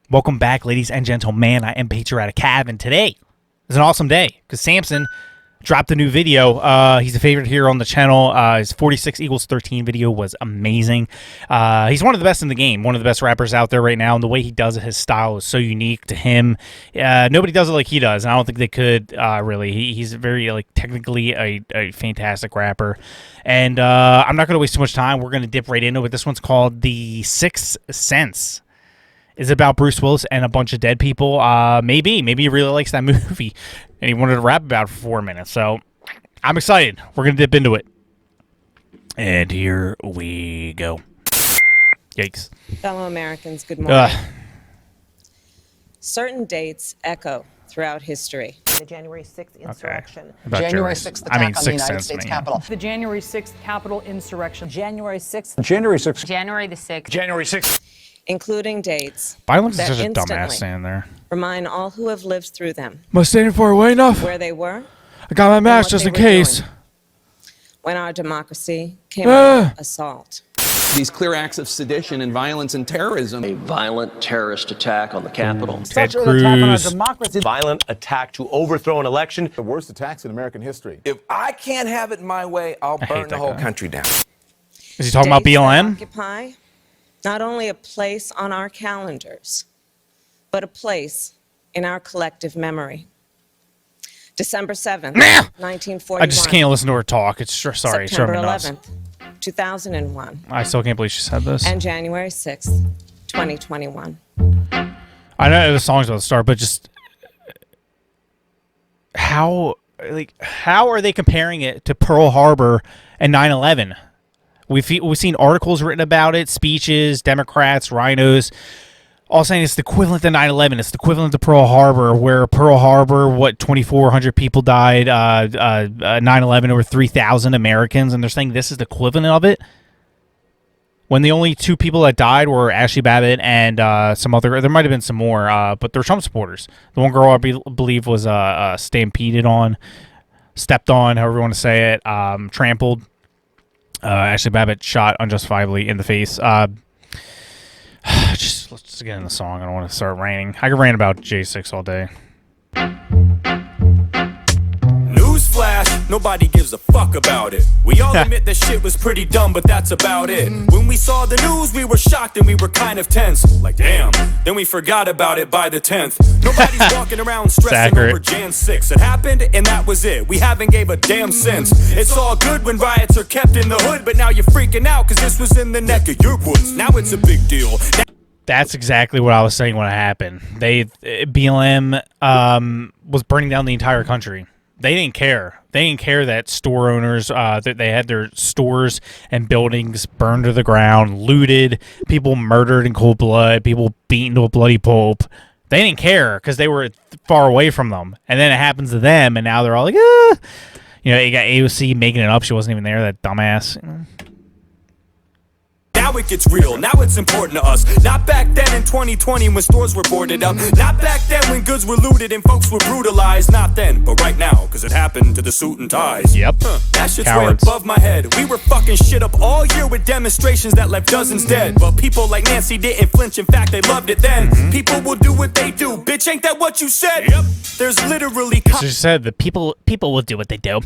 Welcome back, ladies and gentlemen. I am Patriotic, and today is an awesome day because Samson dropped a new video. He's a favorite here on the channel. His 46 equals 13 video was amazing. He's one of the best in the game, one of the best rappers out there right now, and the way he does it, his style is so unique to him. Nobody does it like he does, and I don't think they could really. He's very technically a fantastic rapper, and I'm not going to waste too much time. We're going to dip right into it. This one's called The Sixth Sense. Is about Bruce Willis and a bunch of dead people. Maybe he really likes that movie, and he wanted to rap about it for 4 minutes. So I'm excited. We're gonna dip into it, and here we go. Yikes! Fellow Americans, good morning. Certain dates echo throughout history. The January 6th insurrection. Okay. January 6th attack on the United States Capitol. The January 6th Capitol insurrection. January 6th. January 6th. January the 6th. January 6th. Including dates Violence that is just a dumbass instantly standing there. remind all who have lived through them Am I standing far away enough? where they were, I got my mask what just they in were case. doing when our democracy came under assault. These clear acts of sedition and violence and terrorism. A violent terrorist attack on the Capitol. Ted Such an attack on our Cruz. democracy. Violent attack to overthrow an election. The worst attacks in American history. If I can't have it my way, I'll hate burn that the whole guy. country down. Is he talking about Dates that BLM? occupy not only a place on our calendars, but a place in our collective memory. December 7th, 1941. I just can't listen to her talk. It's sorry, it's September driving me nuts. 11th, 2001. I still can't believe she said this. And January 6th, 2021. I know the song's about to start, but just how are they comparing it to Pearl Harbor and 9/11? We've seen articles written about it, speeches, Democrats, rhinos, all saying it's the equivalent to 9/11. It's the equivalent to Pearl Harbor, where Pearl Harbor, 2,400 people died, 9/11 over 3,000 Americans, and they're saying this is the equivalent of it. When the only two people that died were Ashley Babbitt and some other, there might have been some more, but they're Trump supporters. The one girl I believe was stepped on, however you want to say it, trampled. Ashley Babbitt shot unjustifiably in the face. Let's get in the song. I don't want to start ranting. I could rant about J6 all day. Newsflash, nobody gives a fuck about it. We all admit that shit was pretty dumb, but that's about it. When we saw the news, we were shocked and we were kind of tense. Like, damn. Then we forgot about it by the 10th. Nobody's walking around stressing over Jan 6. It happened and that was it. We haven't gave a damn since. It's all good when riots are kept in the hood, but now you're freaking out because this was in the neck of your woods. Now it's a big deal. That's exactly what I was saying when it happened. BLM was burning down the entire country. They didn't care. They didn't care that store owners, that they had their stores and buildings burned to the ground, looted, people murdered in cold blood, people beaten to a bloody pulp. They didn't care because they were far away from them. And then it happens to them, and now they're all like, ah. You know, you got AOC making it up. She wasn't even there, that dumbass. Now it gets real, now it's important to us. Not back then in 2020 when stores were boarded up. Not back then when goods were looted and folks were brutalized. Not then, but right now, because it happened to the suit and ties. Yep. That shit's Cowards. way above my head. We were fucking shit up all year with demonstrations that left dozens dead. But people like Nancy didn't flinch, in fact they loved it then. People will do what they do, bitch, ain't that what you said? Yep. There's literally She said that people will do what they do.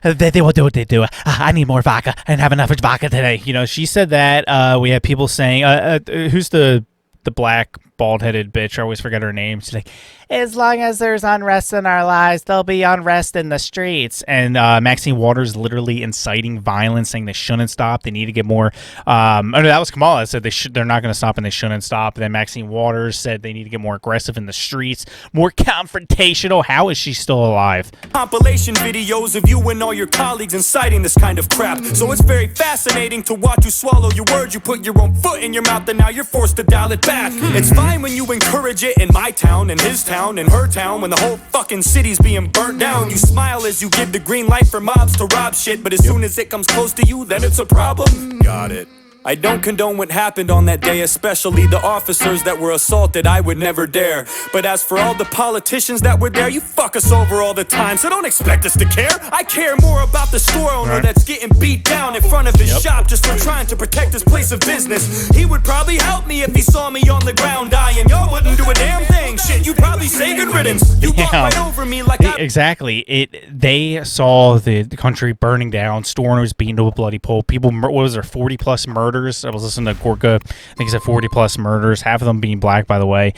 They will do what they do. I need more vodka. I didn't have enough vodka today. You know, she said that. We had people saying, who's the black bald-headed bitch? I always forget her name. She's like, as long as there's unrest in our lives, there'll be unrest in the streets. And Maxine Waters literally inciting violence, saying they shouldn't stop. They need to get more. Oh no, that was Kamala said they're not going to stop and they shouldn't stop. And then Maxine Waters said they need to get more aggressive in the streets, more confrontational. How is she still alive? compilation videos of you and all your colleagues inciting this kind of crap. So it's very fascinating to watch you swallow your words. You put your own foot in your mouth and now you're forced to dial it back. It's fine when you encourage it in my town, in his town, in her town, when the whole fucking city's being burnt down. You smile as you give the green light for mobs to rob shit, but as soon as it comes close to you, then it's a problem. Got it. I don't condone what happened on that day, especially the officers that were assaulted. I would never dare. But as for all the politicians that were there, you fuck us over all the time, so don't expect us to care. I care more about the store owner that's getting beat down in front of his shop just for trying to protect his place of business. He would probably help me if he saw me on the ground dying. Y'all wouldn't do a damn thing. Shit, you'd probably say good riddance. You walk right over me like Exactly. They saw the country burning down, store owners beaten to a bloody pulp. People, what was there, 40 plus murders? I was listening to Gorka. I think he said 40 plus murders, half of them being black, by the way.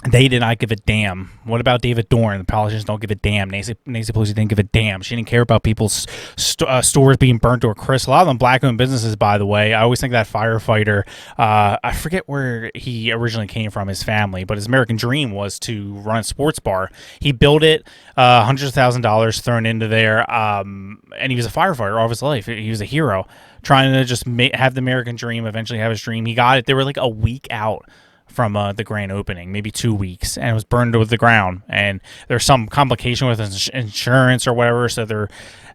They did not give a damn. What about David Dorn? The politicians don't give a damn. Nancy Pelosi didn't give a damn. She didn't care about people's stores being burnt to a crisp. A lot of them black-owned businesses, by the way. I always think that firefighter, I forget where he originally came from, his family, but his American dream was to run a sports bar. He built it, hundreds of thousands of dollars thrown into there, and he was a firefighter all of his life. He was a hero, trying to just have the American dream, eventually have his dream. He got it. They were like a week out from the grand opening, maybe 2 weeks, and it was burned to the ground. And there's some complication with insurance or whatever, so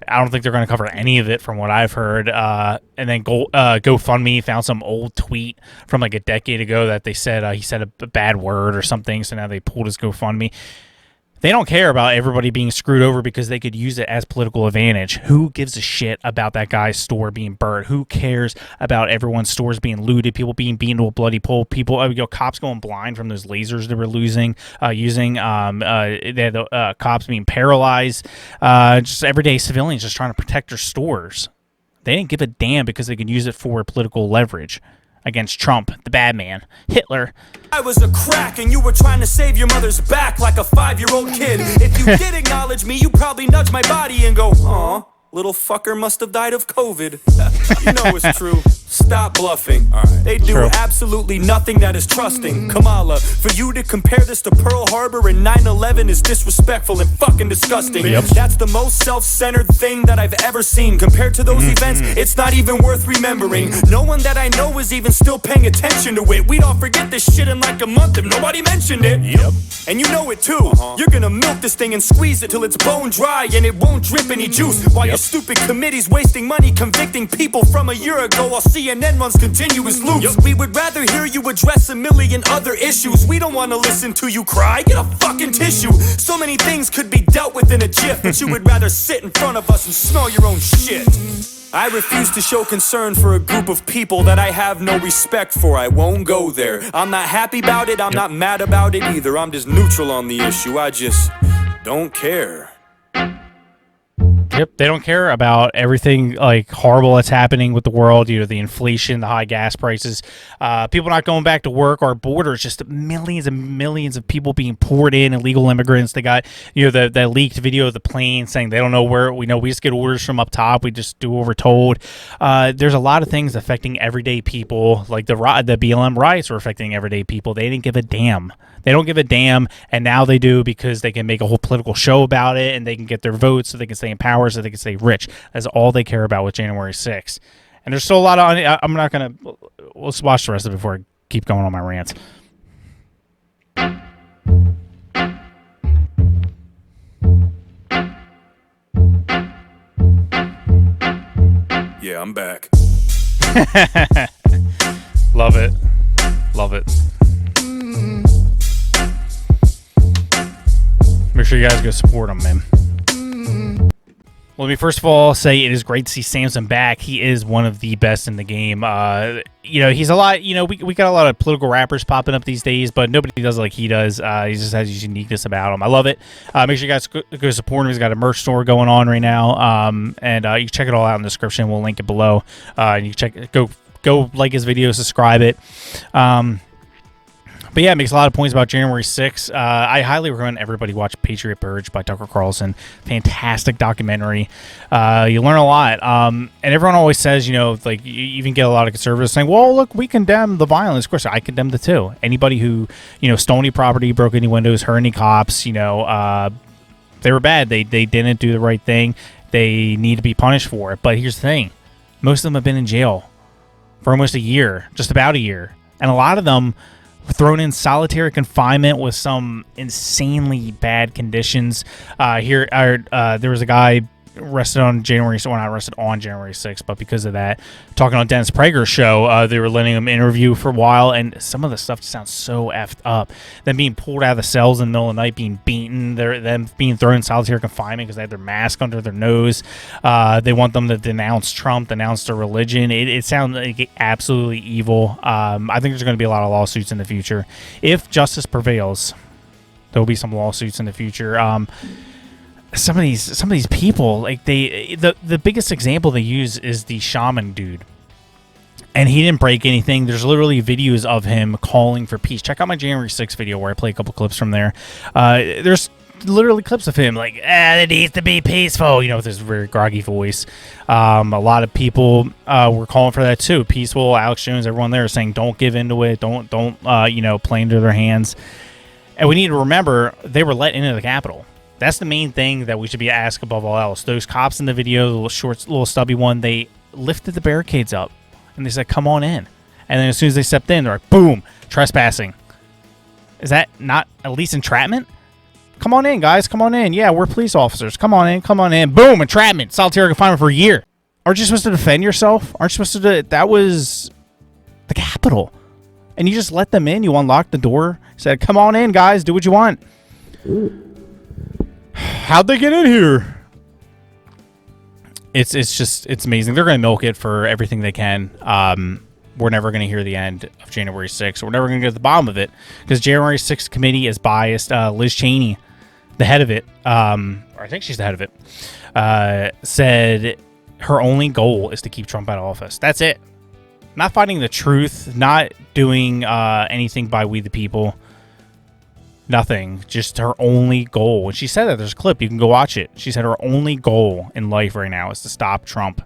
I don't think they're going to cover any of it from what I've heard. And then GoFundMe found some old tweet from like a decade ago that they said he said a bad word or something, so now they pulled his GoFundMe. They don't care about everybody being screwed over because they could use it as political advantage. Who gives a shit about that guy's store being burnt? Who cares about everyone's stores being looted, people being beaten to a bloody pulp, cops going blind from those lasers they were using, they had the cops being paralyzed, just everyday civilians just trying to protect their stores. They didn't give a damn because they could use it for political leverage against Trump, the bad man, Hitler. I was a crack and you were trying to save your mother's back like a 5-year-old kid. If you did acknowledge me, you probably nudge my body and go, aw, little fucker must have died of COVID. You know it's true. Stop bluffing. They do absolutely nothing that is trusting. Kamala, for you to compare this to Pearl Harbor and 9/11 is disrespectful and fucking disgusting. That's the most self-centered thing that I've ever seen. Compared to those events, it's not even worth remembering. No one that I know is even still paying attention to it. We'd all forget this shit in like a month if nobody mentioned it. And you know it too. You're gonna milk this thing and squeeze it till it's bone dry and it won't drip any juice. While your stupid committee's wasting money convicting people from a year ago while CNN runs continuous loops. We would rather hear you address a million other issues. We don't want to listen to you cry. Get a fucking tissue. So many things could be dealt with in a jiff, but you would rather sit in front of us and smell your own shit. I refuse to show concern for a group of people that I have no respect for. I won't go there. I'm not happy about it. I'm not mad about it either. I'm just neutral on the issue. I just don't care. Yep, they don't care about everything like horrible that's happening with the world. The inflation, the high gas prices, people not going back to work. Our borders, just millions and millions of people being poured in, illegal immigrants. They got the leaked video of the plane saying they don't know where. We just get orders from up top. We just do what we're told. There's a lot of things affecting everyday people, like the BLM riots were affecting everyday people. They didn't give a damn. They don't give a damn, and now they do because they can make a whole political show about it, and they can get their votes so they can stay in power, so they can stay rich. That's all they care about with January 6th. And there's still a lot of... I'm not going to... Let's watch the rest of it before I keep going on my rants. Yeah, I'm back. Love it. Love it. Make sure you guys go support him, man. Well, let me first of all say it is great to see Samson back. He is one of the best in the game. He's a lot, we got a lot of political rappers popping up these days, but nobody does it like he does. He just has his uniqueness about him. I love it. Make sure you guys go support him. He's got a merch store going on right now. And you can check it all out in the description. We'll link it below. And you can go like his video, subscribe it. But yeah, it makes a lot of points about January 6th. I highly recommend everybody watch Patriot Purge by Tucker Carlson. Fantastic documentary. You learn a lot. And everyone always says, you even get a lot of conservatives saying, well, look, we condemn the violence. Of course, I condemn it too. Anybody who, stole any property, broke any windows, hurt any cops, they were bad. They didn't do the right thing. They need to be punished for it. But here's the thing. Most of them have been in jail for almost a year, just about a year. And a lot of them thrown in solitary confinement with some insanely bad conditions. There was a guy arrested on January, well, not arrested on January 6th, but because of that, talking on Dennis Prager's show, they were letting him interview for a while, and some of the stuff just sounds so effed up. Them being pulled out of the cells in the middle of the night, being beaten, them being thrown in solitary confinement because they had their mask under their nose. They want them to denounce Trump, denounce their religion. It sounds like absolutely evil. I think there's going to be a lot of lawsuits in the future. If justice prevails, there will be some lawsuits in the future. Some of these people, like the biggest example they use is the shaman dude, and he didn't break anything. There's literally videos of him calling for peace. Check out my January 6th video where I play a couple clips from there. There's literally clips of him like, it needs to be peaceful, with his very groggy voice. A lot of people were calling for that too. Peaceful. Alex Jones, everyone there is saying, don't give into it. Don't play into their hands. And we need to remember they were let into the Capitol. That's the main thing that we should be asked above all else. Those cops in the video, the little stubby one, they lifted the barricades up and they said, come on in. And then as soon as they stepped in, they're like, boom, trespassing. Is that not at least entrapment? Come on in, guys. Come on in. Yeah, we're police officers. Come on in. Come on in. Boom, entrapment. Solitary confinement for a year. Aren't you supposed to defend yourself? Aren't you supposed to that was the Capitol. And you just let them in. You unlocked the door. Said, come on in, guys. Do what you want. How'd they get in here? It's amazing. They're going to milk it for everything they can. We're never going to hear the end of January 6th. We're never going to get to the bottom of it because January 6th committee is biased. Liz Cheney, the head of it, or I think she's the head of it, said her only goal is to keep Trump out of office. That's it. Not fighting the truth, not doing anything by we the people. Nothing. Just her only goal. And she said that. There's a clip. You can go watch it. She said her only goal in life right now is to stop Trump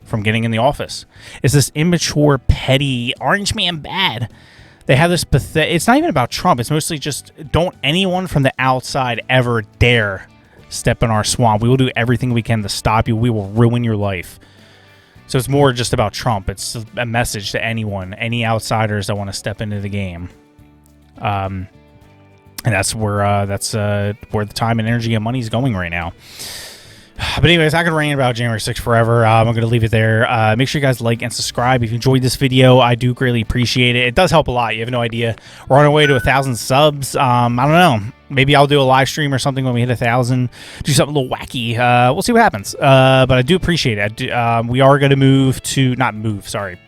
from getting in the office. It's this immature, petty, orange man bad. They have this pathetic... It's not even about Trump. It's mostly just don't anyone from the outside ever dare step in our swamp. We will do everything we can to stop you. We will ruin your life. So it's more just about Trump. It's a message to anyone, any outsiders that want to step into the game. And that's where the time and energy and money is going right now. But anyways, I could rant about January 6th forever. I'm going to leave it there. Make sure you guys like and subscribe if you enjoyed this video. I do greatly appreciate it. It does help a lot. You have no idea. We're on our way to 1,000 subs. I don't know. Maybe I'll do a live stream or something when we hit 1,000. Do something a little wacky. We'll see what happens. But I do appreciate it. We are going to move to... Not move, sorry.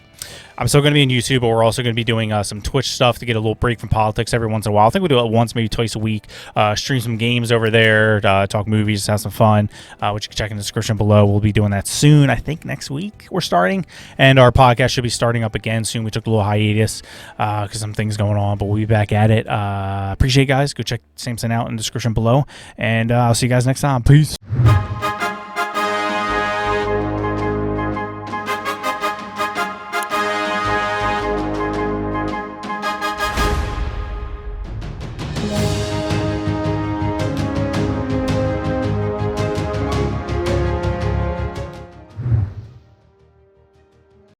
I'm still going to be on YouTube, but we're also going to be doing some Twitch stuff to get a little break from politics every once in a while. I think we'll do it once, maybe twice a week. Stream some games over there, talk movies, have some fun, which you can check in the description below. We'll be doing that soon. I think next week we're starting, and our podcast should be starting up again soon. We took a little hiatus because some things going on, but we'll be back at it. Appreciate it, guys. Go check Samson out in the description below, and I'll see you guys next time. Peace. Yeah.